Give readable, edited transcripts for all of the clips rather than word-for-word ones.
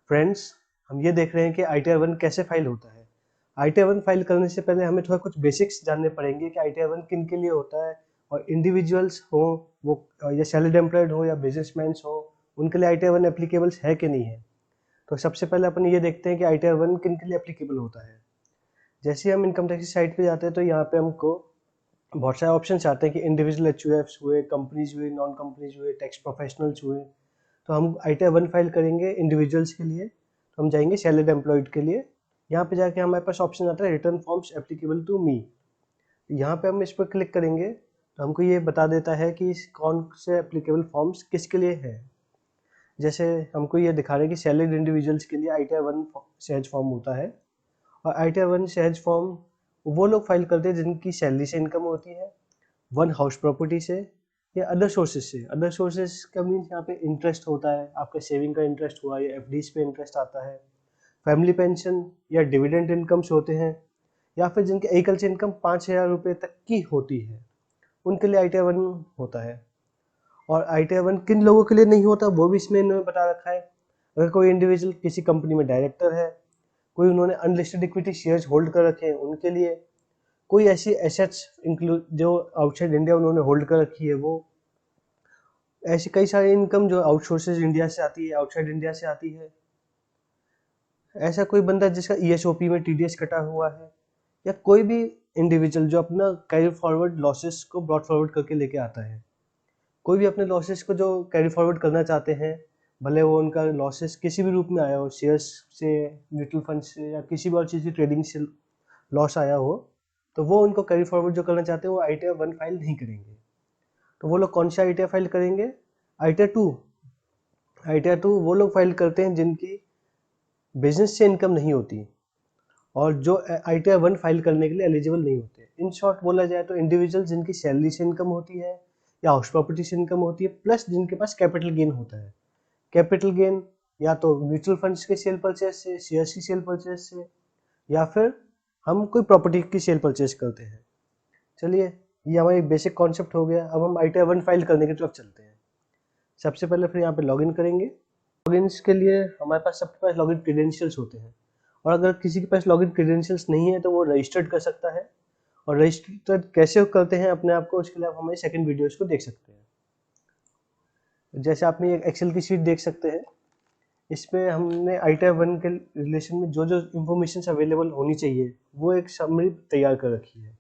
Friends, हम ये देख रहे हैं कि ITR-1 कैसे फाइल होता है। ITR-1 फाइल करने से पहले हमें थोड़ा कुछ बेसिक्स जानने पड़ेंगे कि ITR-1 किन के लिए होता है और इंडिविजुअल्स हो वो या सैलरीड एम्प्लॉयड हो या बिजनेसमैन हो, उनके लिए ITR-1 एप्लीकेबल्स है कि नहीं है। तो सबसे पहले अपन ये देखते हैं कि ITR-1 किन के लिए एप्लीकेबल होता है। जैसे हम इनकम टैक्स की साइट पे जाते हैं तो यहाँ पे हमको बहुत सारे ऑप्शंस आते हैं कि इंडिविजुअल HUFs हुए, कंपनीज हुए, नॉन कंपनीज हुए, टैक्स प्रोफेशनल्स हुए। तो हम ITR-1 फाइल करेंगे इंडिविजुअल्स के लिए, तो हम जाएंगे सैलरीड एम्प्लॉयड के लिए। यहाँ पे जाके हमारे पास ऑप्शन आता है return forms applicable to me. यहाँ पे हम इस पर क्लिक करेंगे तो हमको ये बता देता है कि कौन से एप्लीकेबल फॉर्म्स किसके लिए है। जैसे हमको ये दिखा रहे हैं कि सैलरीड इंडिविजुअल्स के लिए ITR-1 सहज फॉर्म होता है। और ITR-1 सहज फॉर्म वो लोग फाइल करते हैं जिनकी सैलरी से इनकम होती है, वन हाउस प्रॉपर्टी से या अदर सोर्सेज से। अदर सोर्सेज का मीन्स यहाँ पे इंटरेस्ट होता है, आपका सेविंग का इंटरेस्ट हुआ या FDs पे इंटरेस्ट आता है, फैमिली पेंशन या डिविडेंड इनकम्स होते हैं, या फिर जिनके एकल से इनकम 5,000 रुपये तक की होती है, उनके लिए ITR-1 होता है। और ITR-1 किन लोगों के लिए नहीं होता वो भी इसमें इन्होंने बता रखा है। अगर कोई इंडिविजुअल किसी कंपनी में डायरेक्टर है, कोई उन्होंने अनलिस्टेड इक्विटी शेयर्स होल्ड कर रखे हैं उनके लिए, कोई ऐसी एसेट्स इंक्लूड जो आउटसाइड इंडिया उन्होंने होल्ड कर रखी है वो, ऐसी कई सारी इनकम जो आउटसोर्सेज इंडिया से आती है, आउटसाइड इंडिया से आती है। ऐसा कोई बंदा जिसका ESOP में TDS कटा हुआ है, या कोई भी इंडिविजुअल जो अपना कैरी फॉरवर्ड लॉसेस को ब्रॉड फॉरवर्ड करके लेके आता है। कोई भी अपने लॉसेस को जो कैरी फॉरवर्ड करना चाहते हैं, भले वो उनका लॉसेस किसी भी रूप में आया हो, शेयर्स से, म्यूचुअल फंड से या किसी भी और चीज़ की ट्रेडिंग से लॉस आया हो, तो वो उनको कैरी फॉरवर्ड जो करना चाहते हैं वो ITR-1 फाइल नहीं करेंगे। तो वो लोग कौन सा ITR फाइल करेंगे? ITR-2। ITR-2 वो लोग फाइल करते हैं जिनकी बिजनेस से इनकम नहीं होती और जो ITR-1 फाइल करने के लिए एलिजिबल नहीं होते। इन शॉर्ट बोला जाए तो इंडिविजुअल जिनकी सैलरी से इनकम होती है या हाउस प्रॉपर्टी से इनकम होती है, प्लस जिनके पास कैपिटल गेन होता है। कैपिटल गेन या तो म्यूचुअल फंड्स के सेल परचेज से, शेयर्स की सेल परचेज से, या फिर हम कोई प्रॉपर्टी की सेल परचेज करते हैं। चलिए, ये हमारी बेसिक कॉन्सेप्ट हो गया। अब हम ITR-1 फाइल करने की तरफ चलते हैं। सबसे पहले फिर यहाँ पे लॉगिन करेंगे। लॉगिन्स के लिए हमारे पास सबके पास लॉगिन क्रेडेंशियल्स होते हैं, और अगर किसी के पास लॉगिन क्रेडेंशियल्स नहीं है तो वो रजिस्टर्ड कर सकता है। और रजिस्टर्ड कैसे करते हैं अपने आप को, उसके लिए आप हमारी सेकंड वीडियोस को देख सकते हैं। जैसे आप एक एक्सेल की शीट देख सकते हैं, इसमें हमने ITR-1 के रिलेशन में जो जो इन्फॉर्मेशन अवेलेबल होनी चाहिए वो एक समरी तैयार कर रखी है।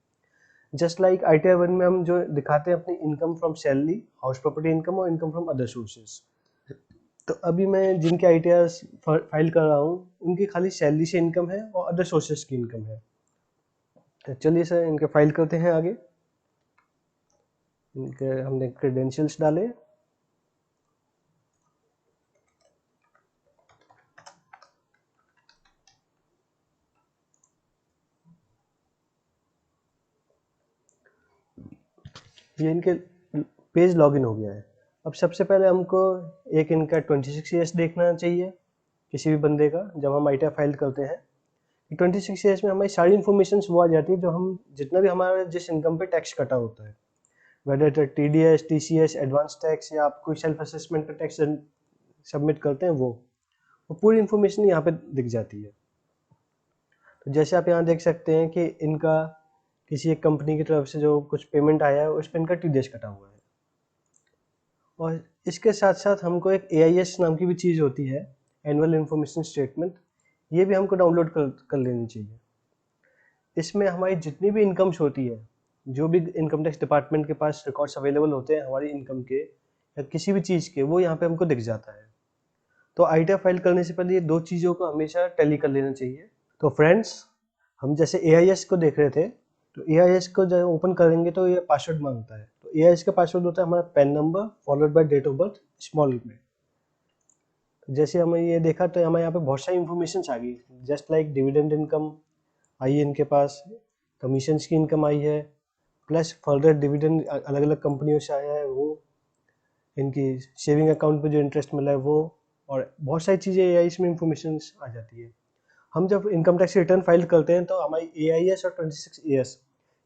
जस्ट लाइक ITR-1 में हम जो दिखाते हैं अपनी income from salary, house property income और इनकम फ्रॉम अदर सोर्सेज। तो अभी मैं जिनके ITR फाइल कर रहा हूँ उनकी खाली सैलरी से इनकम है और अदर सोर्सेज की इनकम है। तो चलिए सर, इनके फाइल करते हैं आगे। इनके हमने क्रेडेंशियल्स डाले। ये इनके पेज लॉगिन हो गया है। अब सबसे पहले हमको एक इनका 26 ईयर्स देखना चाहिए किसी भी बंदे का जब हम ITR फाइल करते हैं। 26 ईयर्स में हमारी सारी इन्फॉर्मेशन वो आ जाती है जो हम जितना भी हमारा जिस इनकम पे टैक्स कटा होता है, whether TDS, TCS, advance tax या आप कोई सेल्फ असेसमेंट का टैक्स सबमिट करते हैं, वो पूरी इन्फॉर्मेशन यहाँ पे दिख जाती है। तो जैसे आप यहाँ देख सकते हैं कि इनका किसी एक कंपनी की तरफ से जो कुछ पेमेंट आया है उस पर इनका TDS कटा हुआ है। और इसके साथ साथ हमको एक AIS नाम की भी चीज़ होती है, एनुअल इन्फॉर्मेशन स्टेटमेंट। ये भी हमको डाउनलोड कर लेनी चाहिए। इसमें हमारी जितनी भी इनकम्स होती है, जो भी इनकम टैक्स डिपार्टमेंट के पास रिकॉर्ड्स अवेलेबल होते हैं हमारी इनकम के या किसी भी चीज़ के, वो यहाँ पे हमको दिख जाता है। तो ITR फाइल करने से पहले ये दो चीज़ों को हमेशा टैली कर लेना चाहिए। तो फ्रेंड्स, हम जैसे AIS को देख रहे थे, तो AIS को जब ओपन करेंगे तो ये पासवर्ड मांगता है। तो AIS का पासवर्ड होता है हमारा PAN number followed by date of birth small में। जैसे हमें ये देखा तो हमें यहाँ पे बहुत सारी इन्फॉर्मेशन आ गई, जस्ट लाइक डिविडेंड इनकम आई है इनके पास, कमीशंस की इनकम आई है, प्लस फर्दर डिविडेंड अलग अलग कंपनियों से आया है वो, इनकी सेविंग अकाउंट पे जो इंटरेस्ट मिला है वो, और बहुत सारी चीज़ें AIS में इन्फॉर्मेशन आ जाती है। हम जब इनकम टैक्स रिटर्न फाइल करते हैं तो हमारी AIS और 26 AS,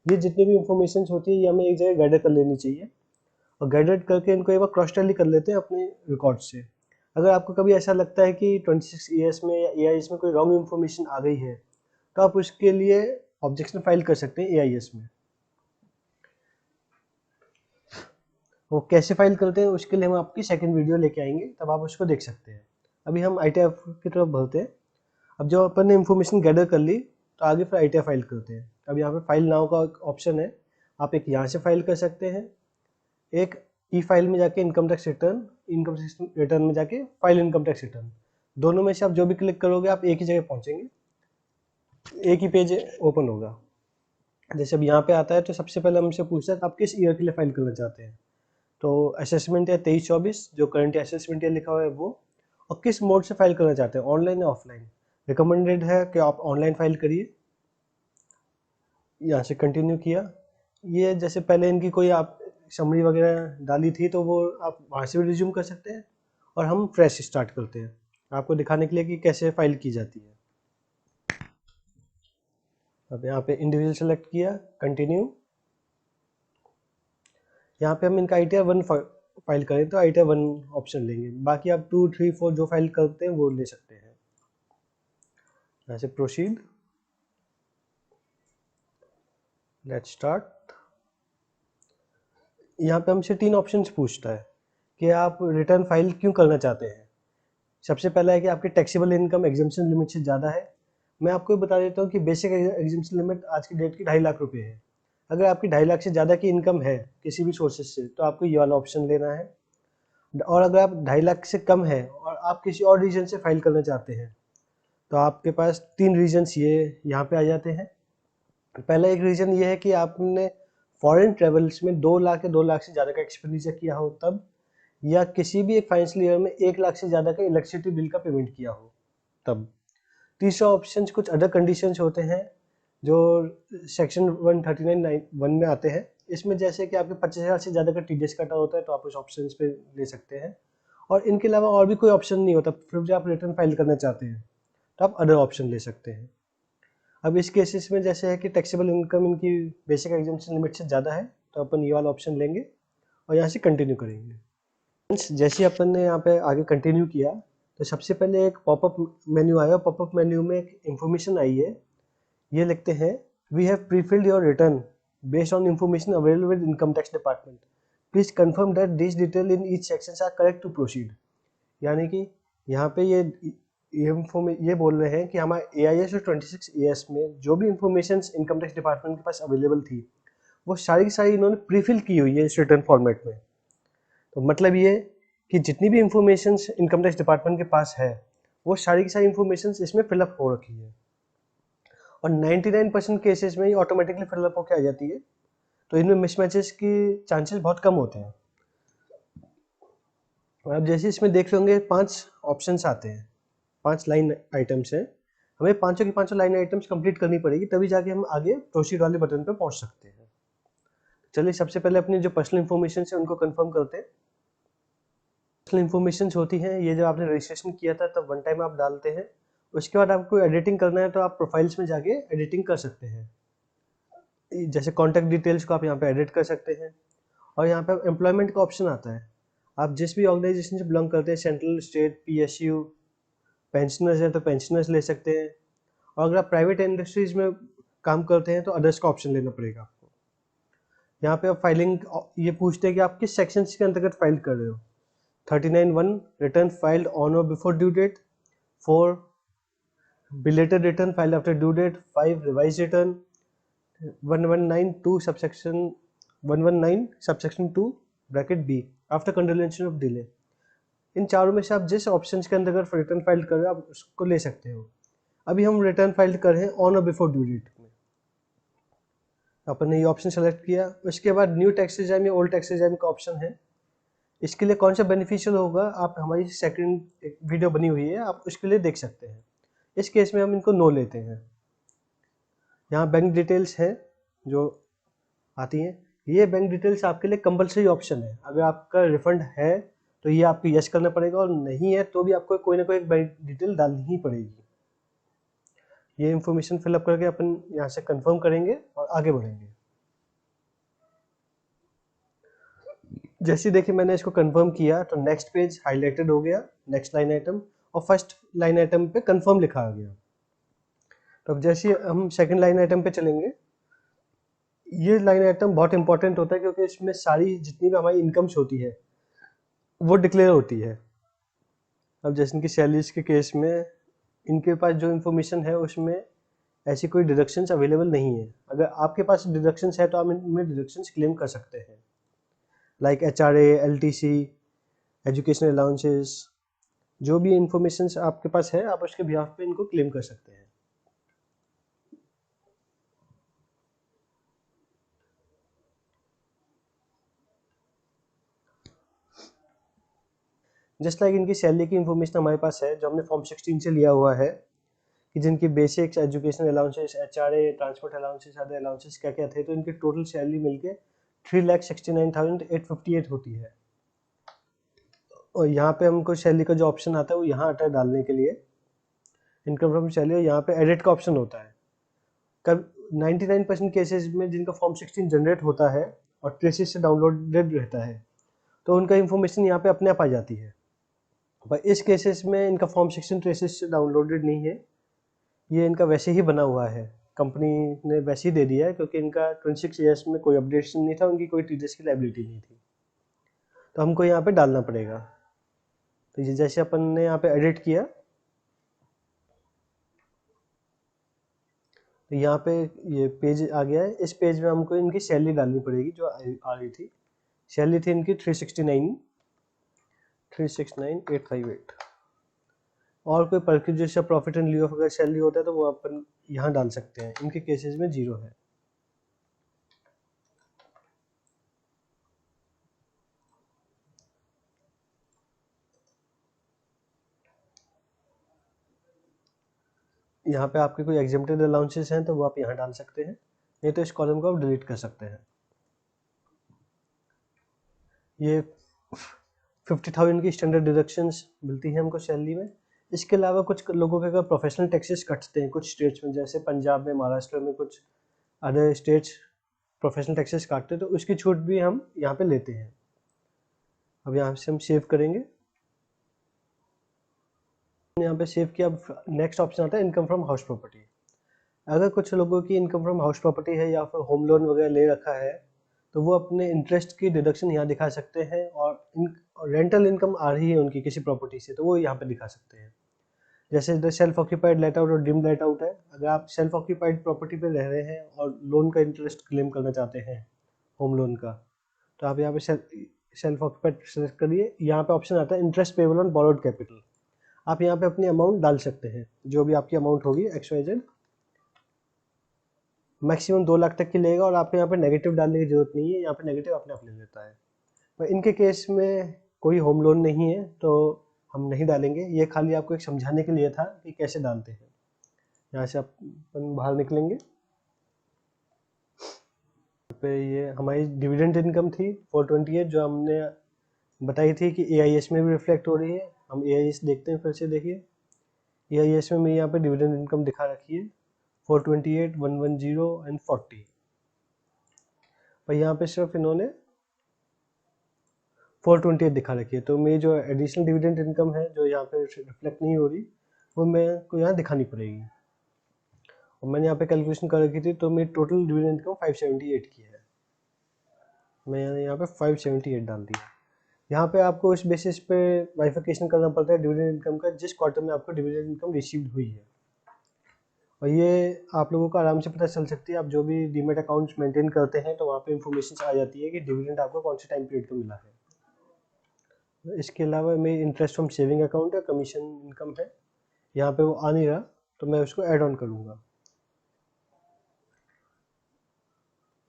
ये जितनी भी इन्फॉर्मेशन होती है ये हमें एक जगह गैदर कर लेनी चाहिए, और गैदर करके इनको एक बार क्रॉस टैली कर लेते हैं अपने रिकॉर्ड से। अगर आपको कभी ऐसा लगता है कि 26 ईयर्स में या एआईएस में कोई रॉन्ग इन्फॉर्मेशन आ गई है, तो आप उसके लिए ऑब्जेक्शन फाइल कर सकते हैं एआईएस में। वो कैसे फाइल करते हैं उसके लिए हम आपकी सेकंड वीडियो लेके आएंगे, तब आप उसको देख सकते हैं। अभी हम आईटीआर की तरफ बढ़ते हैं। अब जो अपन ने इन्फॉर्मेशन गैदर कर ली, तो आगे फिर आईटीआर फाइल करते हैं। अब यहाँ पे फाइल नाउ का ऑप्शन है, आप एक यहाँ से फाइल कर सकते हैं, एक ई फाइल में जाके इनकम टैक्स रिटर्न में जाके फाइल इनकम टैक्स रिटर्न, दोनों में से आप जो भी क्लिक करोगे आप एक ही जगह पहुंचेंगे, एक ही पेज ओपन होगा। जैसे अब यहाँ पे आता है तो सबसे पहले हमसे पूछता है आप किस ईयर के लिए फाइल करना चाहते हैं। तो असेसमेंट है 23-24, जो करंट असेसमेंट ईयर लिखा हुआ है वो, और किस मोड से फाइल करना चाहते हैं, ऑनलाइन या ऑफलाइन। रिकमेंडेड है कि आप ऑनलाइन फाइल करिए। यहाँ से कंटिन्यू किया। ये जैसे पहले इनकी कोई आप समरी वगैरह डाली थी तो वो आप वहाँ से भी रिज्यूम कर सकते हैं, और हम फ्रेश स्टार्ट करते हैं आपको दिखाने के लिए कि कैसे फाइल की जाती है। अब यहाँ पे इंडिविजुअल सेलेक्ट किया, कंटिन्यू। यहाँ पे हम इनका आईटीआर 1 फाइल करें तो आईटीआर 1 ऑप्शन लेंगे, बाकी आप 2, 3, 4 जो फाइल करते हैं वो ले सकते हैं। यहाँ से प्रोसीड, लेट्स स्टार्ट। यहाँ पे हमसे 3 ऑप्शंस पूछता है कि आप रिटर्न फाइल क्यों करना चाहते हैं। सबसे पहला है कि आपकी टैक्सेबल इनकम एग्जम्पशन लिमिट से ज़्यादा है। मैं आपको बता देता हूँ कि बेसिक एग्जम्पशन लिमिट आज की डेट की 2.5 लाख रुपए है। अगर आपकी 2.5 लाख से ज़्यादा की इनकम है किसी भी सोर्सेज से, तो आपको ये वाला ऑप्शन लेना है। और अगर आप 2.5 लाख से कम है और आप किसी और रीजन से फाइल करना चाहते हैं, तो आपके पास 3 रीजन्स ये यहाँ पे आ जाते हैं। पहला एक रीज़न ये है कि आपने फॉरेन ट्रेवल्स में 2 लाख या 2 लाख से ज़्यादा का एक्सपेंडिचर किया हो तब, या किसी भी एक फाइनेंशियल ईयर में 1 लाख से ज़्यादा का इलेक्ट्रिसिटी बिल का पेमेंट किया हो तब। तीसरा ऑप्शन कुछ अदर कंडीशंस होते हैं जो सेक्शन 139(1) में आते हैं। इसमें जैसे कि आपके 25,000 से ज़्यादा का टीडीएस कटा होता है तो आप उस ऑप्शन पे ले सकते हैं, और इनके अलावा और भी कोई ऑप्शन नहीं होता। फिर जब आप रिटर्न फाइल करना चाहते हैं तो आप अदर ऑप्शन ले सकते हैं। अब इस केसेस में जैसे है कि टैक्सेबल इनकम इनकी बेसिक एग्जम्पशन लिमिट से ज़्यादा है, तो अपन ये वाला ऑप्शन लेंगे और यहाँ से कंटिन्यू करेंगे। जैसे अपन ने यहाँ पे आगे कंटिन्यू किया, तो सबसे पहले एक पॉपअप मेन्यू आया। पॉपअप मेन्यू में एक इंफॉर्मेशन आई है, ये लिखते हैं we have prefilled your return based on information available with income tax department, please confirm that this detail in each section are correct to proceed. यानी कि यहाँ पे ये बोल रहे हैं कि हमारे एआईएस और 26 ईएस में जो भी इंफॉर्मेशन इनकम टैक्स डिपार्टमेंट के पास अवेलेबल थी, वो सारी की सारी इन्होंने प्रीफिल की हुई है इस रिटर्न फॉर्मेट में। तो मतलब ये कि जितनी भी इंफॉर्मेशन इनकम टैक्स डिपार्टमेंट के पास है, वो सारी की सारी इंफॉर्मेशन इसमें फिलअप हो रखी है, और 99% केसेस में ये ऑटोमेटिकली फिलअप होकर आ जाती है। तो इनमें मिसमैचेस की चांसेस बहुत कम होते हैं। और आप जैसे इसमें देख रहे होंगे 5 ऑप्शंस आते हैं, 5 लाइन आइटम्स हैं। हमें पांचों की पांचों लाइन आइटम्स कंप्लीट करनी पड़ेगी, तभी जाके हम आगे प्रोसीड वाले बटन पर पहुंच सकते हैं। चलिए सबसे पहले अपनी जो पर्सनल इन्फॉर्मेशन है उनको कंफर्म करते हैं। पर्सनल इन्फॉर्मेशन होती हैं ये, जब आपने रजिस्ट्रेशन किया था तब वन टाइम आप डालते हैं। उसके बाद आपको एडिटिंग करना है तो आप प्रोफाइल्स में जाके एडिटिंग कर सकते हैं। जैसे कॉन्टैक्ट डिटेल्स को आप यहाँ पे एडिट कर सकते हैं, और यहाँ पे एम्प्लॉयमेंट का ऑप्शन आता है। आप जिस भी ऑर्गेनाइजेशन से बिलोंग करते हैं, सेंट्रल, स्टेट, पीएसयू, पेंशनर्स है तो पेंशनर्स ले सकते हैं, और अगर आप प्राइवेट इंडस्ट्रीज में काम करते हैं तो अदर्स का ऑप्शन लेना पड़ेगा आपको। यहाँ पे आप फाइलिंग ये पूछते हैं कि आप किस सेक्शन के अंतर्गत फाइल कर रहे हो। 39(1) रिटर्न फाइल्ड ऑन और before due date, 4 belated return filed after due date, 5 revise return, 119(2) subsection 119 subsection 2 bracket b after condonation of delay. इन चारों में से आप जिस ऑप्शन के अंतर्गत रिटर्न फाइल कर रहे हो आप उसको ले सकते हो। अभी हम रिटर्न फाइल कर रहे हैं ऑन और बिफोर ड्यू डेट में, अपन ने ये ऑप्शन सेलेक्ट किया। उसके बाद न्यू टैक्स रिजाइम या ओल्ड टैक्स रिजाइम का ऑप्शन है। इसके लिए कौन सा बेनिफिशियल होगा, आप हमारी सेकंड एक वीडियो बनी हुई है, आप उसके लिए देख सकते हैं। इस केस में हम इनको नो लेते हैं। यहाँ बैंक डिटेल्स है जो आती हैं, ये बैंक डिटेल्स आपके लिए कंपलसरी ऑप्शन है। अगर आपका रिफंड है तो ये आपको यस करना पड़ेगा, और नहीं है तो भी आपको कोई ना कोई एक बैंक डिटेल डालनी ही पड़ेगी। ये इंफॉर्मेशन फिलअप करके अपन यहाँ से कंफर्म करेंगे और आगे बढ़ेंगे। जैसे देखिए मैंने इसको कंफर्म किया तो नेक्स्ट पेज हाईलाइटेड हो गया, नेक्स्ट लाइन आइटम, और फर्स्ट लाइन आइटम पे कंफर्म लिखा आ गया। तो अब जैसे हम सेकंड लाइन आइटम पे चलेंगे, ये लाइन आइटम बहुत इंपॉर्टेंट होता है क्योंकि इसमें सारी जितनी भी हमारी इनकम्स होती है वो डिक्लेयर होती है। अब जैसे इनकी सैलरीज के केस में इनके पास जो इन्फॉर्मेशन है उसमें ऐसी कोई डिडक्शंस अवेलेबल नहीं है। अगर आपके पास डिडक्शंस है तो आप इनमें डिडक्शंस क्लेम कर सकते हैं, like HRA, LTC, educational allowances, जो भी इन्फॉर्मेशन आपके पास है आप उसके बिहाफ पे इनको क्लेम कर सकते हैं। जस्ट लाइक इनकी सैलरी की इन्फॉर्मेशन हमारे पास है जो हमने फॉर्म 16 से लिया हुआ है, कि जिनकी basics, educational allowances, HRA, transport allowances, other allowances क्या क्या थे, तो इनकी टोटल सैलरी मिलके 3,69,858 होती है। और यहाँ पे हमको सैलरी का जो ऑप्शन आता है वो यहाँ आता है डालने के लिए, इनकम फ्रॉम सैलरी, यहाँ पे एडिट का ऑप्शन होता है। कब 99% केसेस में जिनका फॉर्म 16 जनरेट होता है और ट्रेसिस से डाउनलोडेड रहता है तो उनका इन्फॉर्मेशन यहाँ पे अपने आप आ जाती है। पर इस केसेस में इनका फॉर्म 16 ट्रेसिस से डाउनलोडेड नहीं है, ये इनका वैसे ही बना हुआ है, कंपनी ने वैसे ही दे दिया है क्योंकि इनका 26 ईयर्स में कोई अपडेशन नहीं था, उनकी कोई टीडीएस की लायबिलिटी नहीं थी, तो हमको यहाँ पे डालना पड़ेगा। तो ये जैसे अपन ने यहाँ पे एडिट किया तो यहाँ पे ये पेज आ गया है। इस पेज में हमको इनकी सैलरी डालनी पड़ेगी जो आ रही थी। सैलरी थी इनकी 369,858। और कोई परक्यूजर्स या प्रॉफिट एंड लीव ऑफ अगर सैलरी होता है तो वो अपन यहाँ डाल सकते हैं, इनके केसेस में 0 है। यहाँ पे आपके कोई एग्जेम्प्टेड अलाउंसेस हैं तो वो आप यहाँ डाल सकते हैं, नहीं तो इस कॉलम को आप डिलीट कर सकते हैं। ये 50,000 की स्टैंडर्ड डिडक्शंस मिलती हैं हमको सैलरी में। इसके अलावा कुछ लोगों के अगर प्रोफेशनल टैक्सेस कटते हैं कुछ स्टेट्स में, जैसे पंजाब में, महाराष्ट्र में, कुछ अदर स्टेट्स प्रोफेशनल टैक्सेस काटते हैं तो उसकी छूट भी हम यहाँ पे लेते हैं। अब यहाँ से हम सेव करेंगे, यहाँ पे सेव किया। अब नेक्स्ट ऑप्शन आता है इनकम फ्रॉम हाउस प्रॉपर्टी। अगर कुछ लोगों की इनकम फ्रॉम हाउस प्रॉपर्टी है या फिर होम लोन वगैरह ले रखा है तो वो अपने इंटरेस्ट की डिडक्शन यहाँ दिखा सकते हैं, और रेंटल इनकम आ रही है उनकी किसी प्रॉपर्टी से तो वो यहाँ पे दिखा सकते हैं। जैसे इधर सेल्फ ऑक्यूपाइड लेट आउट और ड्रीम लेट आउट है। अगर आप सेल्फ ऑक्यूपाइड प्रॉपर्टी पे रह रहे हैं और लोन का इंटरेस्ट क्लेम करना चाहते हैं, होम लोन का, तो आप यहाँ पे सेल्फ ऑक्यूपाइड सेलेक्ट करिए। यहाँ पे ऑप्शन आता है interest payable on borrowed capital. आप यहाँ पे अपनी अमाउंट डाल सकते हैं, जो भी आपकी अमाउंट होगी XYZ, मैक्सिमम 2 लाख तक की लेगा, और आपको यहाँ पे नेगेटिव डालने की जरूरत नहीं है, यहाँ पे नेगेटिव अपने आप ले लेता है। पर इनके केस में कोई होम लोन नहीं है तो हम नहीं डालेंगे, ये खाली आपको एक समझाने के लिए था कि कैसे डालते हैं। यहाँ से अपन बाहर निकलेंगे। पे ये हमारी डिविडेंड इनकम थी 428 जो हमने बताई थी कि AIS में भी रिफ्लेक्ट हो रही है। हम AIS देखते हैं फिर से, देखिए AIS में यहाँ पे डिविडेंड इनकम दिखा रखी है 428, 110 एंड 40। पर यहाँ पे सिर्फ इन्होंने 428 दिखा रखी है, तो मेरी जो एडिशनल डिविडेंड इनकम है जो यहाँ पे रिफ्लेक्ट नहीं हो रही वो मेरे को यहाँ दिखानी पड़ेगी। और मैंने यहाँ पे कैलकुलेशन कर रखी थी तो मेरी टोटल डिविडेंड इनकम 578 की है, मैंने यहाँ पे 578 डाल दिया। यहाँ पे आपको इस बेसिस पे वाइफिकेशन करना पड़ता है डिविडेंड इनकम का, जिस क्वार्टर में आपको डिविडेंड इनकम रिसीव्ड हुई है। और ये आप लोगों को आराम से पता चल सकती है, आप जो भी डीमेट अकाउंट्स मेंटेन करते हैं तो वहाँ पे इंफॉर्मेशन आ जाती है कि डिविडेंड आपको कौन से टाइम पीरियड का मिला है। इसके अलावा मेरी इंटरेस्ट फ्रॉम सेविंग अकाउंट या कमीशन इनकम है, यहाँ पे वो आ नहीं रहा तो मैं उसको ऐड ऑन करूँगा।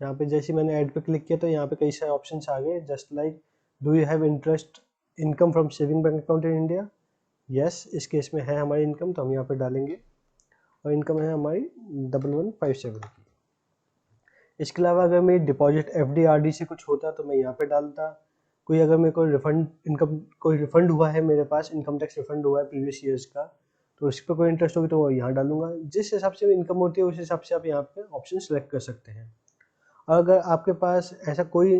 यहाँ पे जैसे मैंने ऐड पे क्लिक किया तो यहाँ पे कई सारे ऑप्शंस आ गए, just like do you have interest income from saving bank account in India. Yes, इस केस में है हमारी इनकम तो हम यहाँ पे डालेंगे, और इनकम है हमारी 1157 की। इसके अलावा अगर मेरी डिपॉजिट FD RD से कुछ होता तो मैं यहाँ पे डालता। कोई अगर मेरे को रिफंड इनकम कोई रिफंड हुआ है, मेरे पास इनकम टैक्स रिफंड हुआ है प्रीवियस ईयर्स का, तो उस पर कोई इंटरेस्ट होगी तो वो यहाँ डालूंगा। जिस हिसाब से इनकम होती है उस हिसाब से आप यहाँ पे ऑप्शन सेलेक्ट कर सकते हैं। और अगर आपके पास ऐसा कोई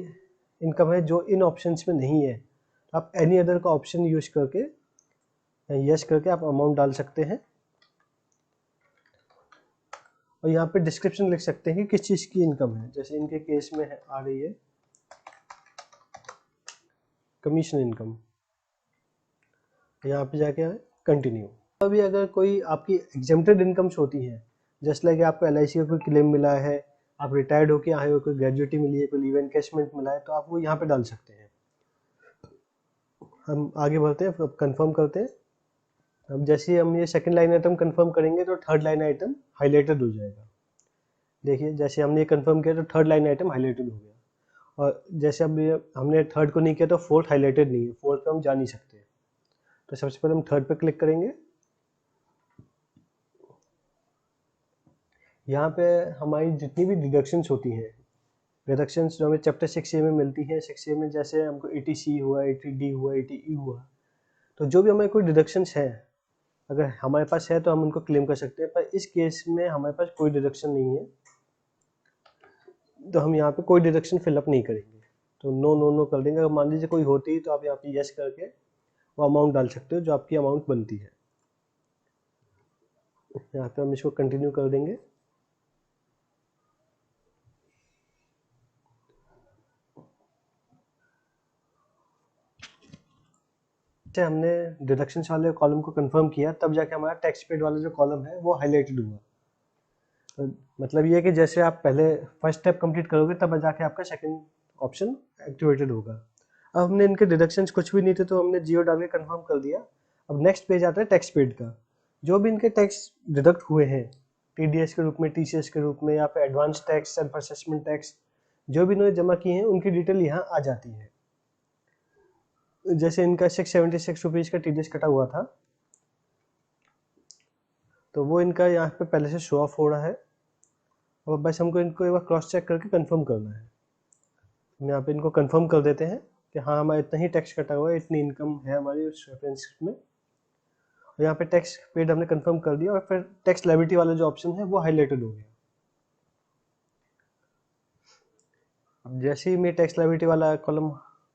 इनकम है जो इन ऑप्शंस में नहीं है, तो आप एनी अदर का ऑप्शन यूज करके यस करके आप अमाउंट डाल सकते हैं। और यहाँ पे डिस्क्रिप्शन लिख सकते हैं कि किस चीज़ की इनकम है। जैसे इनके केस में है, आ रही है कमीशन इनकम, यहाँ पे जाके कंटिन्यू। अभी अगर कोई आपकी एग्जेम्प्टेड इनकम्स होती हैं, जस्ट लाइक आपको LIC का कोई क्लेम मिला है, आप रिटायर्ड होके आए हो, कोई ग्रेजुएटी मिली है, कोई लीव एनकैशमेंट मिला है, तो आप वो यहाँ पे डाल सकते हैं। हम आगे बढ़ते हैं, अब कंफर्म करते हैं। अब जैसे ही हम ये सेकंड लाइन आइटम कंफर्म करेंगे तो थर्ड लाइन आइटम हाईलाइटेड हो जाएगा। देखिए जैसे हमने ये कंफर्म किया तो थर्ड लाइन आइटम हाईलाइटेड हो गया, और जैसे अब हमने थर्ड को नहीं किया तो फोर्थ हाईलाइटेड नहीं है, फोर्थ पे हम जा नहीं सकते। तो सबसे पहले हम थर्ड पे क्लिक करेंगे। यहाँ पे हमारी जितनी भी डिडक्शंस होती हैं, डिडक्शंस जो हमें चैप्टर 6A में मिलती है, 6A में जैसे हमको 80C हुआ, 80D हुआ, 80E हुआ, तो जो भी हमारे कोई डिडक्शंस है अगर हमारे पास है तो हम उनको क्लेम कर सकते हैं। पर इस केस में हमारे पास कोई डिडक्शन नहीं है, तो हम यहाँ पे कोई डिडक्शन फिलअप नहीं करेंगे, तो नो नो नो कर देंगे। अगर मान लीजिए कोई होती है तो आप यहाँ पे यस करके वो अमाउंट डाल सकते हो जो आपकी अमाउंट बनती है। यहाँ पे हम इसको कंटिन्यू कर देंगे। जैसे हमने डिडक्शंस वाले कॉलम को कंफर्म किया, तब जाके हमारा टैक्स पेड वाला जो कॉलम है वो हाईलाइटेड हुआ। तो मतलब ये है कि जैसे आप पहले फर्स्ट स्टेप कंप्लीट करोगे तब जाके आपका सेकंड ऑप्शन एक्टिवेटेड होगा। अब हमने इनके डिडक्शंस कुछ भी नहीं थे तो हमने जीरो डाल के कंफर्म कर दिया। अब नेक्स्ट पेज आता है टैक्स पेड का। जो भी इनके टैक्स डिडक्ट हुए हैं TDS के रूप में, TCS के रूप में, या फिर advance tax, self assessment tax, जो भी इन्होंने जमा किए हैं उनकी डिटेल यहाँ आ जाती है। जैसे इनका 676 रुपीज का TDS कटा हुआ था, तो वो इनका यहाँ पे पहले से शो ऑफ हो रहा है। अब बस हमको इनको एक बार क्रॉस चेक करके कंफर्म करना है। हम यहाँ पे इनको कंफर्म कर देते हैं कि हाँ हमारा इतना ही टैक्स कटा हुआ है, इतनी इनकम है हमारी उस रेफरेंस में। और यहाँ पे टैक्स पेड हमने कंफर्म कर दिया, और फिर टैक्स लायबिलिटी वाला जो ऑप्शन है वो हाईलाइटेड हो गया। अब जैसे ही मेरे टैक्स लायबिलिटी वाला कॉलम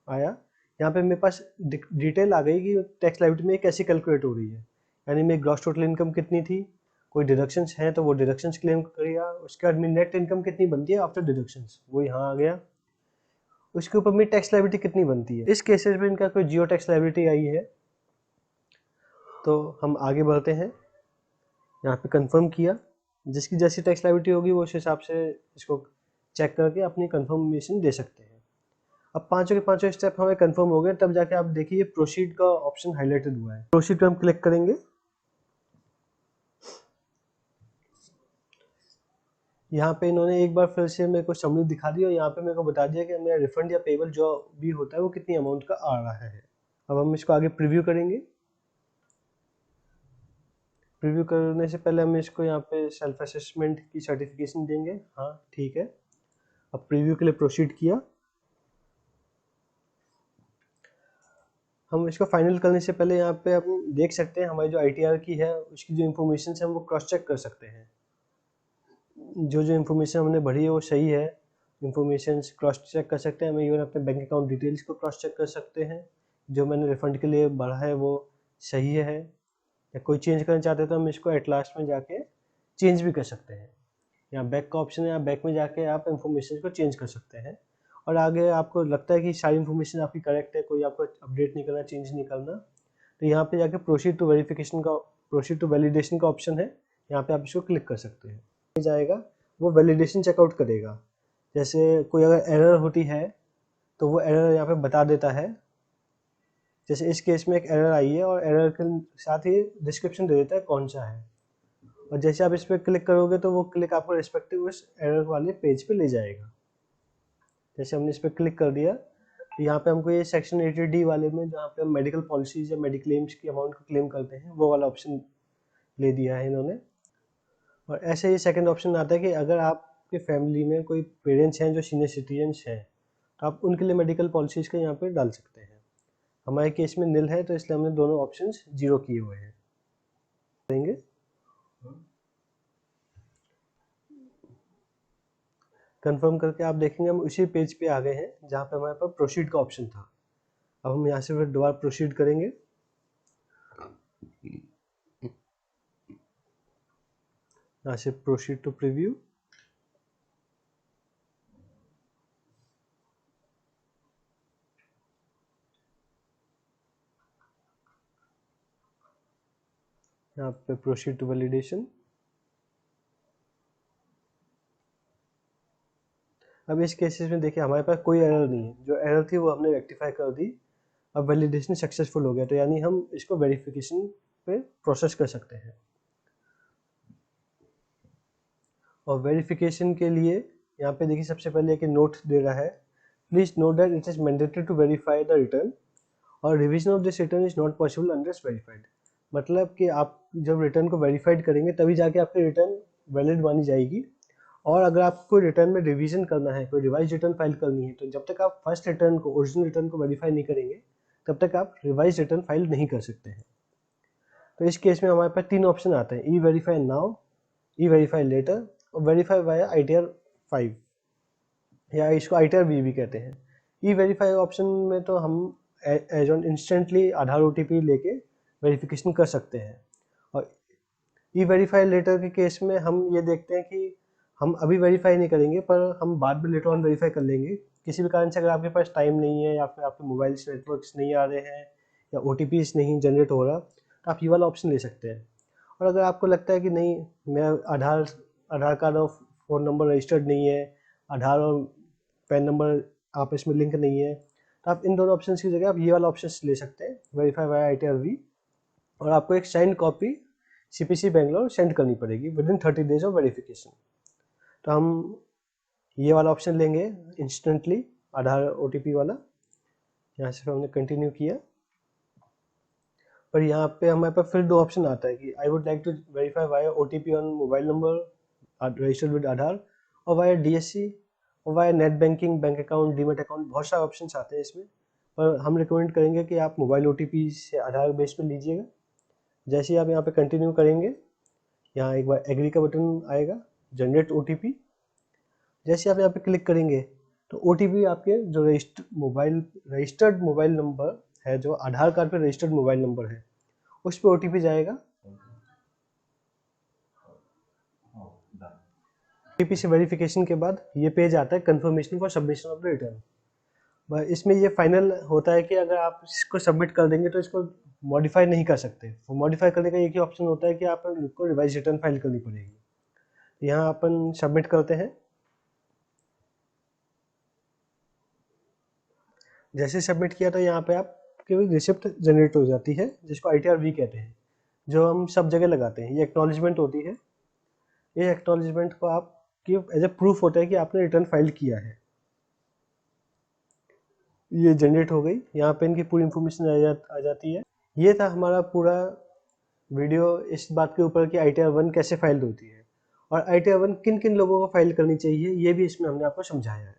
आया, यहाँ पे मेरे पास डिटेल आ गई कि टैक्स लायबिलिटी में कैसे कैलकुलेट हो रही है। यानी मेरी ग्रॉस टोटल इनकम कितनी थी, कोई डिडक्शंस है तो वो डिडक्शंस क्लेम करेगा, उसके बाद मेरी नेट इनकम कितनी बनती है आफ्टर डिडक्शंस, वो यहाँ आ गया। उसके ऊपर मेरी टैक्स लायबिलिटी कितनी बनती है। इस केसेस में इनका कोई जियो टैक्स लायबिलिटी आई है, तो हम आगे बढ़ते हैं। यहाँ पे कंफर्म किया, जिसकी जैसी टैक्स लायबिलिटी होगी वो उस हिसाब से इसको चेक करके अपनी कंफर्मेशन दे सकते हैं। अब पांचों के पांचों स्टेप हमें कंफर्म हो गए, तब जाके आप देखिए प्रोसीड का ऑप्शन हाईलाइटेड हुआ है। प्रोसीड पे हम क्लिक करेंगे। यहाँ पे इन्होंने एक बार फिर से मेरे को समरी दिखा दी और यहाँ पे मेरे को बता दिया कि मेरा रिफंड या पेबल जो भी होता है वो कितनी अमाउंट का आ रहा है। अब हम इसको आगे प्रीव्यू करेंगे। प्रीव्यू करने से पहले हम इसको यहाँ पे सेल्फ असेसमेंट की सर्टिफिकेशन देंगे। हाँ ठीक है। अब प्रीव्यू के लिए प्रोसीड किया। हम इसको फाइनल करने से पहले यहाँ पे हम देख सकते हैं हमारी जो ITR की है उसकी जो इन्फॉर्मेशन है हम वो क्रॉस चेक कर सकते हैं। जो जो इन्फॉर्मेशन हमने भरी है वो सही है, इन्फॉर्मेशन क्रॉस चेक कर सकते हैं। हम इवन अपने बैंक अकाउंट डिटेल्स को क्रॉस चेक कर सकते हैं, जो मैंने रिफंड के लिए भरा है वो सही है, या कोई चेंज करना चाहते हैं तो हम इसको एट लास्ट में जाके चेंज भी कर सकते हैं। यहाँ बैक का ऑप्शन है, यहाँ बैक में जाके आप इन्फॉर्मेशन को चेंज कर सकते हैं। और आगे आपको लगता है कि सारी इन्फॉर्मेशन आपकी करेक्ट है, कोई आपको अपडेट नहीं करना, चेंज नहीं करना, तो यहाँ पे जाके प्रोसीड टू वेरिफिकेशन का, प्रोसीड टू वैलिडेशन का ऑप्शन है, यहाँ पे आप इसको क्लिक कर सकते हैं। जाएगा वो वैलिडेशन चेकआउट करेगा। जैसे कोई अगर एरर होती है तो वो एरर यहाँ पे बता देता है। जैसे इस केस में एक एरर आई है और एरर के साथ ही डिस्क्रिप्शन दे देता है कौन सा है, और जैसे आप इस पर क्लिक करोगे तो वो क्लिक आपको रिस्पेक्टिव उस एरर वाले पेज पे ले जाएगा। जैसे हमने इस पर क्लिक कर दिया तो यहाँ पे हमको ये सेक्शन 80D वाले में जहाँ पे हम मेडिकल पॉलिसीज या मेडिक्लेम्स की अमाउंट को क्लेम करते हैं वो वाला ऑप्शन ले दिया है इन्होंने। और ऐसे ही सेकंड ऑप्शन आता है कि अगर आपके फैमिली में कोई पेरेंट्स हैं जो सीनियर सिटीजन्स हैं तो आप उनके लिए मेडिकल पॉलिसीज का यहाँ पे डाल सकते हैं। हमारे केस में नील है तो इसलिए हमने दोनों ऑप्शंस जीरो किए हुए हैं। देंगे कंफर्म करके आप देखेंगे हम उसी पेज पे आ गए हैं जहाँ पे हमारे पास प्रोसीड का ऑप्शन था। अब हम यहाँ से फिर दोबारा प्रोसीड करेंगे। यहाँ से प्रोसीड टू प्रीव्यू। यहाँ पे प्रोसीड टू वैलिडेशन। अब इस केसेस में देखिए हमारे पास कोई एरर नहीं है, जो एरर थी वो हमने रेक्टिफाई कर दी। अब वैलिडेशन सक्सेसफुल हो गया, तो यानी हम इसको वेरिफिकेशन पे प्रोसेस कर सकते हैं। और वेरिफिकेशन के लिए यहाँ पे देखिए सबसे पहले एक नोट दे रहा है, please note that it is mandatory to verify the return और revision of this return is not possible unless verified. मतलब कि आप जब रिटर्न को वेरीफाइड करेंगे तभी जाके आपकी रिटर्न वैलिड मानी जाएगी। और अगर आपको रिटर्न में रिवीजन करना है, कोई रिवाइज रिटर्न फाइल करनी है, तो जब तक आप फर्स्ट रिटर्न को, ओरिजिनल रिटर्न को वेरीफाई नहीं करेंगे तब तक आप रिवाइज रिटर्न फाइल नहीं कर सकते हैं। तो इस केस में हमारे पास 3 ऑप्शन आते हैं, ई वेरीफाई नाउ, ई वेरीफाई लेटर और वेरीफाई वाया ITR 5 या इसको ITR V भी कहते हैं। ई वेरीफाई ऑप्शन में तो हम as on instantly Aadhaar OTP लेके वेरिफिकेशन कर सकते हैं। और ई वेरीफाई लेटर के केस में हम ये देखते हैं कि हम अभी वेरीफाई नहीं करेंगे, पर हम बाद में लेटर ऑन वेरीफाई कर लेंगे। किसी भी कारण से अगर आपके पास टाइम नहीं है या फिर आपके मोबाइल से नेटवर्क्स नहीं आ रहे हैं या OTPs नहीं जनरेट हो रहा, तो आप ये वाला ऑप्शन ले सकते हैं। और अगर आपको लगता है कि नहीं, मैं आधार कार्ड और फ़ोन नंबर रजिस्टर्ड नहीं है, आधार और पैन नंबर आपस में लिंक नहीं है, तो आप इन दोनों ऑप्शंस की जगह आप ये वाला ऑप्शन ले सकते हैं, वेरीफाई वाया ITR V। और आपको एक sign copy CPC Bangalore send करनी पड़ेगी विदिन 30 डेज ऑफ वेरिफिकेशन। तो हम ये वाला ऑप्शन लेंगे इंस्टेंटली आधार OTP वाला। यहाँ से हमने कंटिन्यू किया, पर यहाँ पे हमारे पास फिर 2 ऑप्शन आता है कि I would like to verify via OTP on mobile number registered with Aadhaar और वाया DSC और via net banking, bank account, demat account, बहुत सारे ऑप्शन आते हैं इसमें। पर हम रिकमेंड करेंगे कि आप मोबाइल OTP से आधार बेस पे लीजिएगा। जैसे ही आप यहाँ पे कंटिन्यू करेंगे, यहाँ एक बार एग्री का बटन आएगा, जनरेट OTP। जैसे आप यहाँ पे क्लिक करेंगे तो OTP आपके जो रजिस्टर्ड मोबाइल नंबर है, जो आधार कार्ड पे रजिस्टर्ड मोबाइल नंबर है, उस पर OTP जाएगा। OTP से वेरिफिकेशन के बाद ये पेज आता है, confirmation for submission of the return. इसमें ये फाइनल होता है कि अगर आप इसको सबमिट कर देंगे तो इसको मॉडिफाई नहीं कर सकते। वो मॉडिफाई करने का एक ही ऑप्शन होता है कि आपको रिवाइज रिटर्न फाइल करनी पड़ेगी। यहाँ अपन सबमिट करते हैं। जैसे सबमिट किया तो यहाँ पे आपकी रिसिप्ट जनरेट हो जाती है, जिसको ITR V कहते हैं, जो हम सब जगह लगाते हैं। ये एक्नॉलेजमेंट होती है। ये एक्नॉलेजमेंट को आपकी एज ए प्रूफ होता है कि आपने रिटर्न फाइल किया है। ये जनरेट हो गई, यहाँ पे इनकी पूरी इंफॉर्मेशन आ जाती है। ये था हमारा पूरा वीडियो इस बात के ऊपर कि ITR 1 कैसे फाइल होती है और ITR 1 किन किन लोगों को फाइल करनी चाहिए, ये भी इसमें हमने आपको समझाया है।